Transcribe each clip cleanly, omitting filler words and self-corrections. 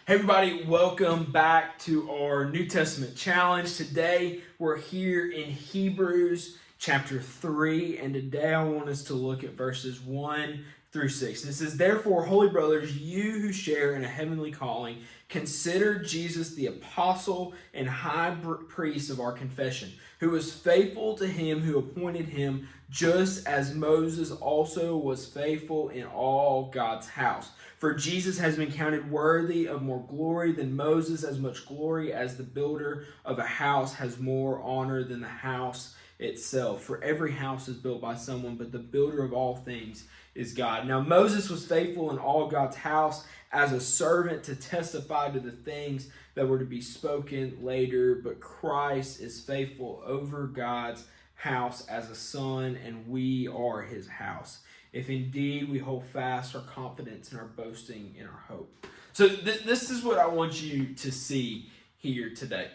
Hey everybody, welcome back to our New Testament challenge. Today we're here in Hebrews chapter 3, and today I want us to look at verses 1 through 6. And it says, "Therefore, holy brothers, you who share in a heavenly calling, consider Jesus the apostle and high priest of our confession, who was faithful to him who appointed him, just as Moses also was faithful in all God's house. For Jesus has been counted worthy of more glory than Moses, as much glory as the builder of a house has more honor than the house itself. For every house is built by someone, but the builder of all things is God. Now Moses was faithful in all God's house as a servant to testify to the things that were to be spoken later, but Christ is faithful over God's house as a son, and we are his house, if indeed we hold fast our confidence and our boasting in our hope." So this is what I want you to see here today.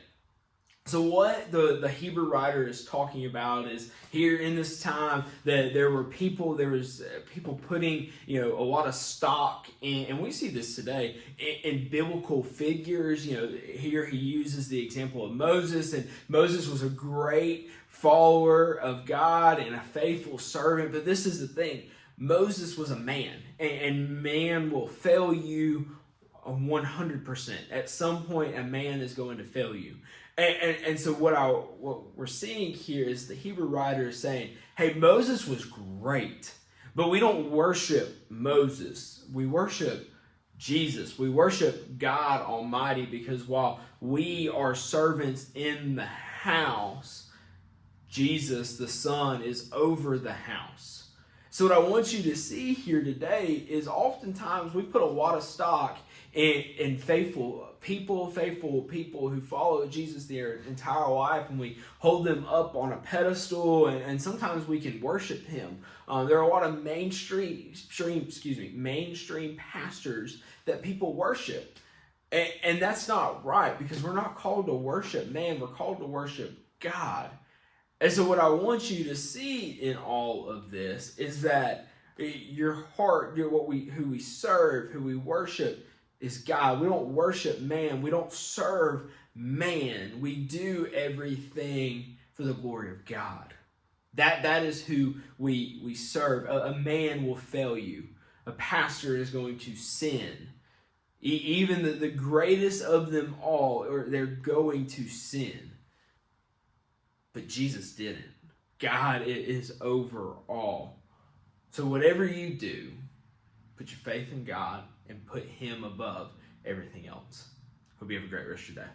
So what the Hebrew writer is talking about is here in this time that there was people putting a lot of stock in, and we see this today in biblical figures. Here he uses the example of Moses, and Moses was a great follower of God and a faithful servant. But this is the thing: Moses was a man, and man will fail you 100%. At some point, a man is going to fail you. And so what we're seeing here is the Hebrew writer is saying, hey, Moses was great, but we don't worship Moses. We worship Jesus. We worship God Almighty, because while we are servants in the house, Jesus, the Son, is over the house. So what I want you to see here today is oftentimes we put a lot of stock in faithful people who follow Jesus their entire life, and we hold them up on a pedestal, and sometimes we can worship him. There are a lot of mainstream pastors that people worship, and that's not right, because we're not called to worship man, we're called to worship God. And so what I want you to see in all of this is that your heart, who we serve, who we worship, is God. We don't worship man. We don't serve man. We do everything for the glory of God. That is who we serve. A man will fail you. A pastor is going to sin. Even the greatest of them all, or they're going to sin. But Jesus didn't. God is over all. So whatever you do, put your faith in God and put him above everything else. Hope you have a great rest of your day.